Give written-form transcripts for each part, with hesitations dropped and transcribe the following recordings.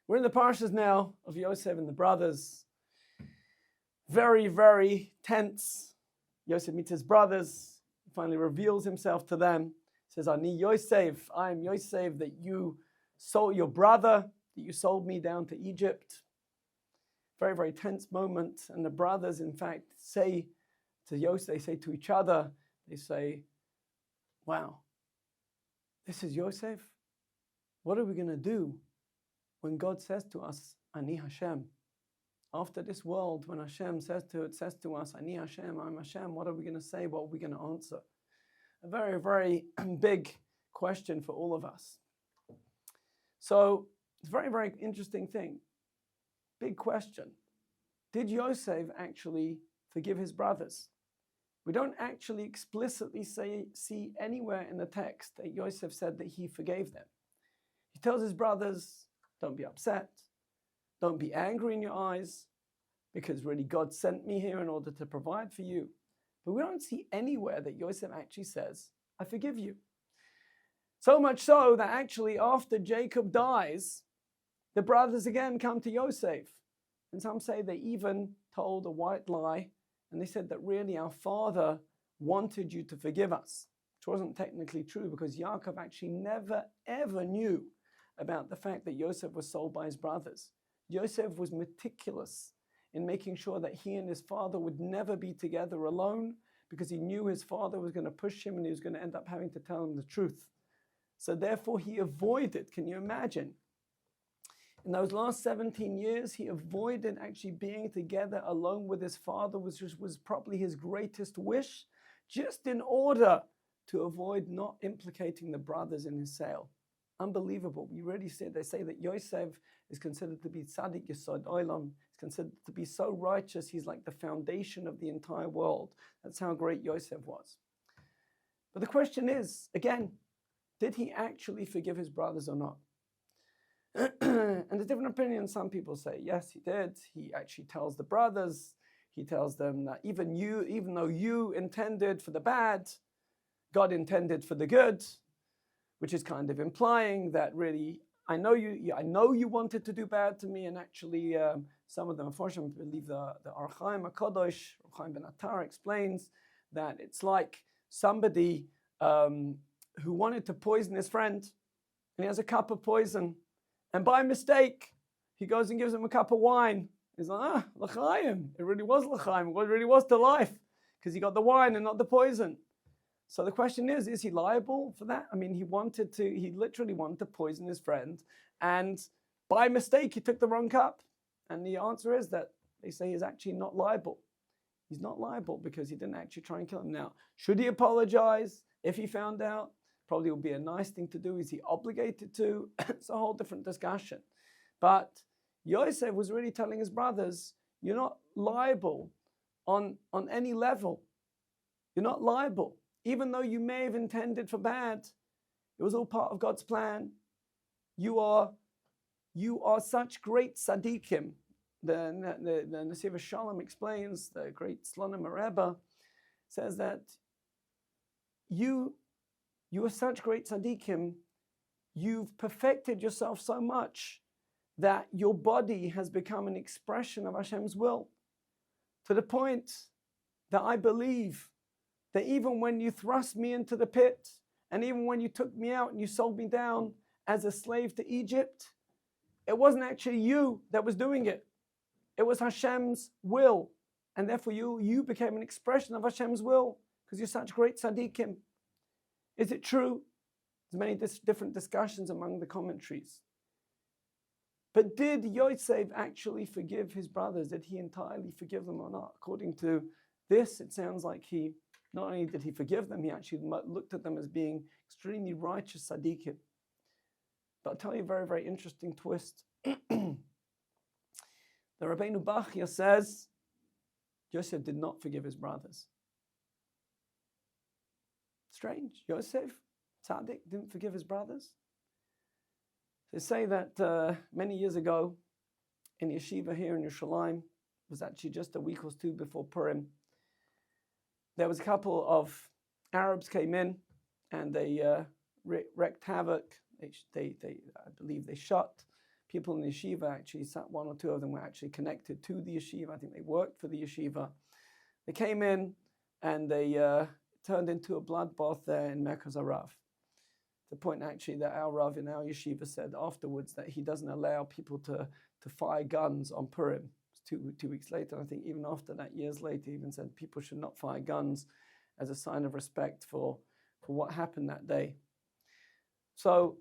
We're in the Parshas now of Yosef and the brothers. Very, very tense. Yosef meets his brothers. He finally reveals himself to them. He says, Ani Yosef, I am Yosef, that you sold your brother, that you sold me down to Egypt. Very, very tense moment. And the brothers, in fact, say to Yosef, they say to each other, they say, wow, this is Yosef? What are we going to do when God says to us, Ani Hashem? After this world, when Hashem says to us, Ani Hashem, I'm Hashem, what are we going to say? What are we going to answer? A very, very big question for all of us. So, it's a very, very interesting thing. Big question. Did Yosef actually forgive his brothers? We don't actually explicitly see anywhere in the text that Yosef said that he forgave them. He tells his brothers, don't be upset. Don't be angry in your eyes, because really God sent me here in order to provide for you. But we don't see anywhere that Yosef actually says, I forgive you. So much so that actually after Jacob dies, the brothers again come to Yosef. And some say they even told a white lie. And they said that really our father wanted you to forgive us. Which wasn't technically true, because Yaakov actually never ever knew about the fact that Yosef was sold by his brothers. Yosef was meticulous in making sure that he and his father would never be together alone, because he knew his father was going to push him and he was going to end up having to tell him the truth. So therefore he avoided, can you imagine? In those last 17 years, he avoided actually being together alone with his father, which was probably his greatest wish, just in order to avoid not implicating the brothers in his sale. Unbelievable. We really say, they say that Yosef is considered to be tzaddik yesod olam. He's considered to be so righteous, he's like the foundation of the entire world. That's how great Yosef was. But the question is, again, did he actually forgive his brothers or not? And there's different opinions. Some people say, yes, he did. He actually tells the brothers, he tells them that even though you intended for the bad, God intended for the good, which is kind of implying that really, I know you wanted to do bad to me, and actually some of them, unfortunately, believe the Or Chaim HaKadosh, Or Chaim ben Attar explains that it's like somebody who wanted to poison his friend, and he has a cup of poison, and by mistake, he goes and gives him a cup of wine. He's like, l'chaim, it really was l'chaim, it really was to life, because he got the wine and not the poison. So the question is he liable for that? I mean, he literally wanted to poison his friend, and by mistake, he took the wrong cup. And the answer is that they say he's actually not liable. He's not liable because he didn't actually try and kill him. Now, should he apologize if he found out? Probably would be a nice thing to do. Is he obligated to? It's a whole different discussion. But Yosef was really telling his brothers, you're not liable on any level. You're not liable. Even though you may have intended for bad, it was all part of God's plan. You are such great tzaddikim. The Nesiv Shalom explains, the great Slonim Rebbe says that you are such great tzaddikim, you've perfected yourself so much that your body has become an expression of Hashem's will, to the point that I believe that even when you thrust me into the pit, and even when you took me out and you sold me down as a slave to Egypt, it wasn't actually you that was doing it. It was Hashem's will. And therefore you became an expression of Hashem's will, because you're such great tzaddikim. Is it true? There's many different discussions among the commentaries. But did Yosef actually forgive his brothers? Did he entirely forgive them or not? According to this, it sounds like not only did he forgive them, he actually looked at them as being extremely righteous tzaddikim. But I'll tell you a very, very interesting twist. The Rabbeinu Borger says Yosef did not forgive his brothers. Strange. Yosef, tzaddik, didn't forgive his brothers. They say that many years ago in yeshiva here in Yerushalayim, it was actually just a week or two before Purim, there was a couple of Arabs came in and they wreaked havoc. I believe they shot people in the yeshiva actually, one or two of them were actually connected to the yeshiva. I think they worked for the yeshiva. They came in and they turned into a bloodbath there in Merkaz Harav. The point actually that our Rav in our yeshiva said afterwards that he doesn't allow people to fire guns on Purim. Two weeks later, I think even after that, years later, he even said people should not fire guns as a sign of respect for what happened that day. So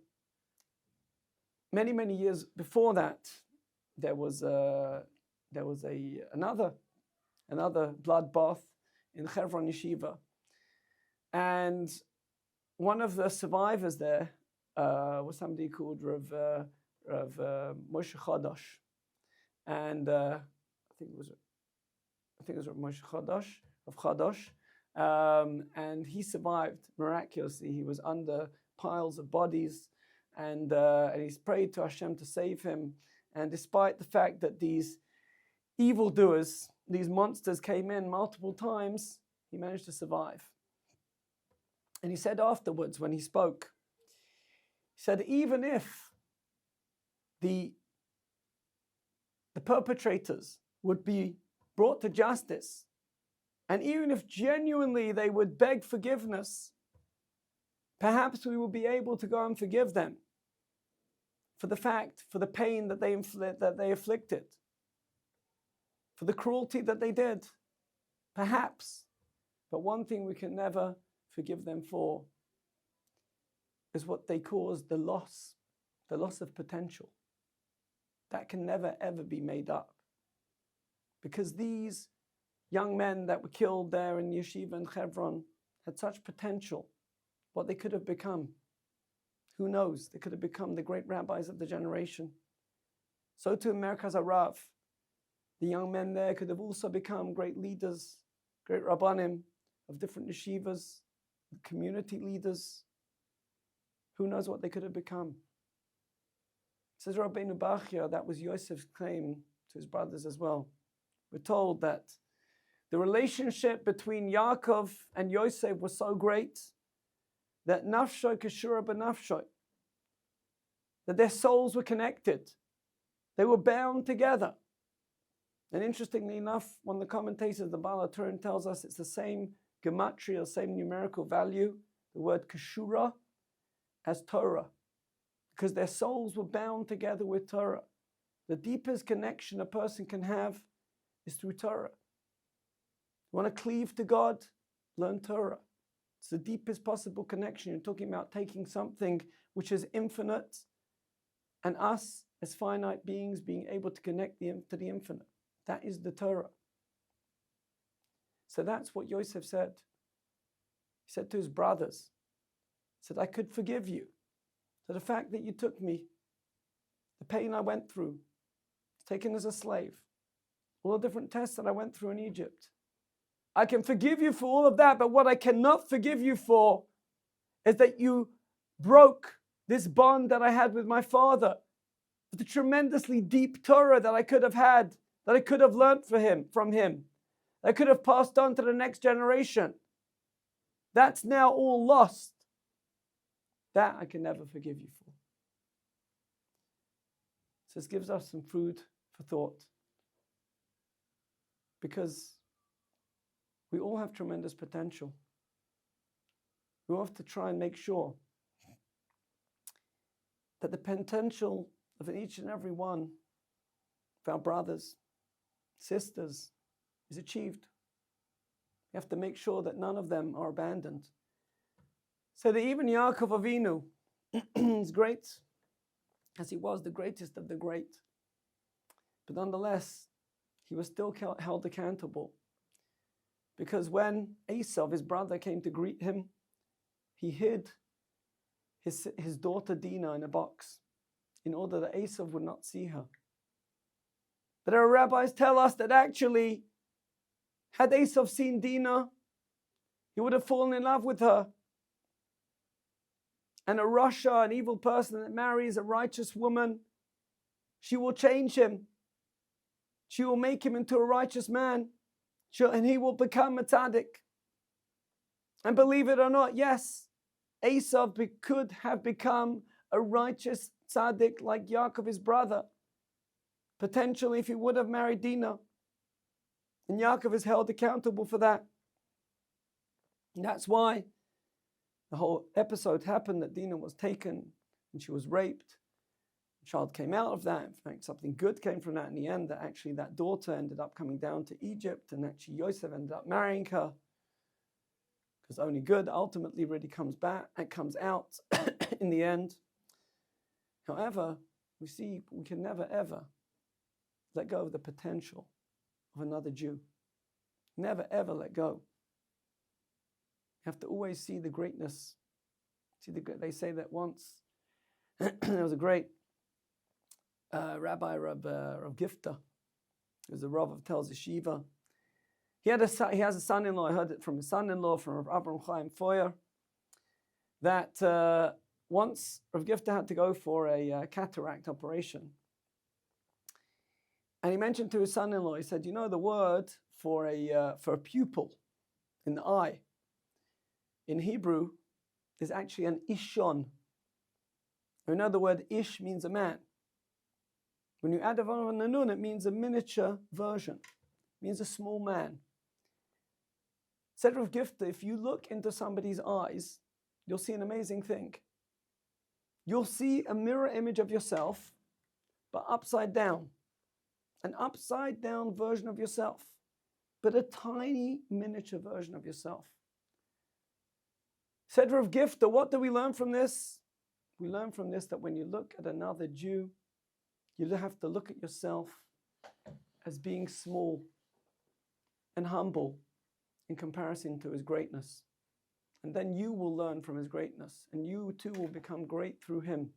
many years before that, there was another bloodbath in Hebron Yeshiva, and one of the survivors there was somebody called Rav Moshe Chadash, and I think it was Rav Moshe Chadash, Rav Chadash, and he survived miraculously. He was under piles of bodies, and he's prayed to Hashem to save him. And despite the fact that these evildoers, these monsters came in multiple times, he managed to survive. And he said afterwards when he spoke, he said, even if the perpetrators would be brought to justice, and even if genuinely they would beg forgiveness, perhaps we will be able to go and forgive them for the pain that they afflicted, for the cruelty that they did, perhaps. But one thing we can never forgive them for is what they caused, the loss of potential. That can never ever be made up. Because these young men that were killed there in Yeshiva and Hebron had such potential, what they could have become. Who knows? They could have become the great rabbis of the generation. So too in Merkaz Harav, the young men there could have also become great leaders, great rabbanim of different yeshivas, community leaders. Who knows what they could have become? Says Rabbeinu Borger, that was Yosef's claim to his brothers as well. We're told that the relationship between Yaakov and Yosef was so great that nafshoy keshura b'nafshoy, that their souls were connected. They were bound together. And interestingly enough, one of the commentators, the Baal HaTurim, tells us it's the same gematria, same numerical value, the word keshura, as Torah, because their souls were bound together with Torah. The deepest connection a person can have is through Torah. You want to cleave to God? Learn Torah. It's the deepest possible connection. You're talking about taking something which is infinite and us as finite beings being able to connect to the infinite. That is the Torah. So that's what Yosef said. He said to his brothers, he said, I could forgive you. So the fact that you took me, the pain I went through, taken as a slave, all the different tests that I went through in Egypt, I can forgive you for all of that, but what I cannot forgive you for is that you broke this bond that I had with my father, the tremendously deep Torah that I could have had, that I could have learned from him, that I could have passed on to the next generation. That's now all lost. That I can never forgive you for. So this gives us some food for thought. Because we all have tremendous potential. We all have to try and make sure that the potential of each and every one of our brothers, sisters, is achieved. We have to make sure that none of them are abandoned. So that even Yaakov Avinu is great, as he was the greatest of the great. But nonetheless, he was still held accountable. Because when Esau, his brother, came to greet him, he hid his daughter Dinah in a box in order that Esau would not see her. But our rabbis tell us that actually, had Esau seen Dinah, he would have fallen in love with her. And a rasha, an evil person that marries a righteous woman, she will change him. She will make him into a righteous man. And he will become a tzaddik. And believe it or not, yes, Esau could have become a righteous tzaddik like Yaakov, his brother. Potentially, if he would have married Dinah. And Yaakov is held accountable for that. And that's why the whole episode happened, that Dinah was taken and she was raped. The child came out of that. In fact, something good came from that in the end, that actually that daughter ended up coming down to Egypt, and actually Yosef ended up marrying her. Because only good ultimately really comes out in the end. However, we see we can never ever let go of the potential of another Jew. Never ever let go. You have to always see the greatness. They say that once there was a great Rabbi, Rav Gifta, who was the Rav of Tel Yeshiva. He has a son-in-law. I heard it from his son-in-law, from Rav Abraham Chaim Foyer, that once Rav Gifta had to go for a cataract operation. And he mentioned to his son-in-law, he said, you know, the word for a pupil in the eye in Hebrew is actually an ishon. You know, the word ish means a man. When you add a vav and a nun, it means a miniature version. It means a small man. Said Rav Gifta, if you look into somebody's eyes, you'll see an amazing thing. You'll see a mirror image of yourself, but upside down. An upside down version of yourself, but a tiny miniature version of yourself. Said Rav Gifta, what do we learn from this? We learn from this that when you look at another Jew, you have to look at yourself as being small and humble in comparison to his greatness. And then you will learn from his greatness, and you too will become great through him.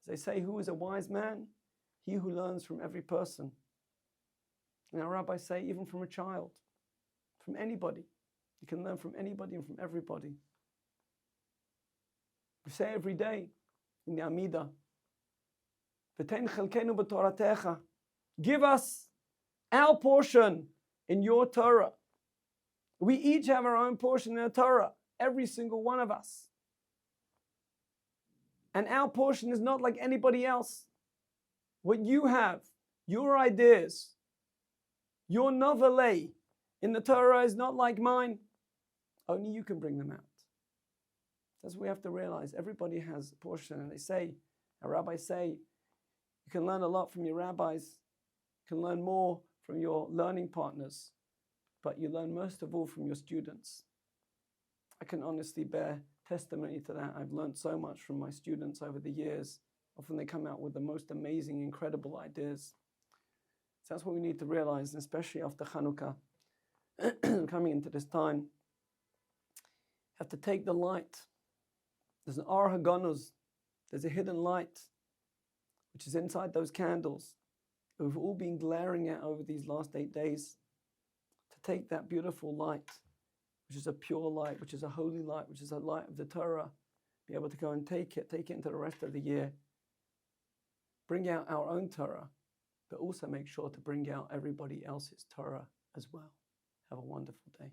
As they say, who is a wise man? He who learns from every person. And our rabbis say, even from a child, from anybody. You can learn from anybody and from everybody. We say every day in the Amidah, V'tein chelkenu b'toratecha, give us our portion in your Torah. We each have our own portion in the Torah, every single one of us. And our portion is not like anybody else. What you have, your ideas, your novelay in the Torah is not like mine. Only you can bring them out. That's what we have to realize. Everybody has a portion. And they say, our rabbis say, you can learn a lot from your rabbis. You can learn more from your learning partners. But you learn most of all from your students. I can honestly bear testimony to that. I've learned so much from my students over the years. Often they come out with the most amazing, incredible ideas. So that's what we need to realize, and especially after Chanukah, coming into this time. You have to take the light. There's an Ar Haganuz. There's a hidden light, which is inside those candles that we've all been glaring at over these last 8 days. To take that beautiful light, which is a pure light, which is a holy light, which is a light of the Torah, be able to go and take it into the rest of the year. Bring out our own Torah, but also make sure to bring out everybody else's Torah as well. Have a wonderful day.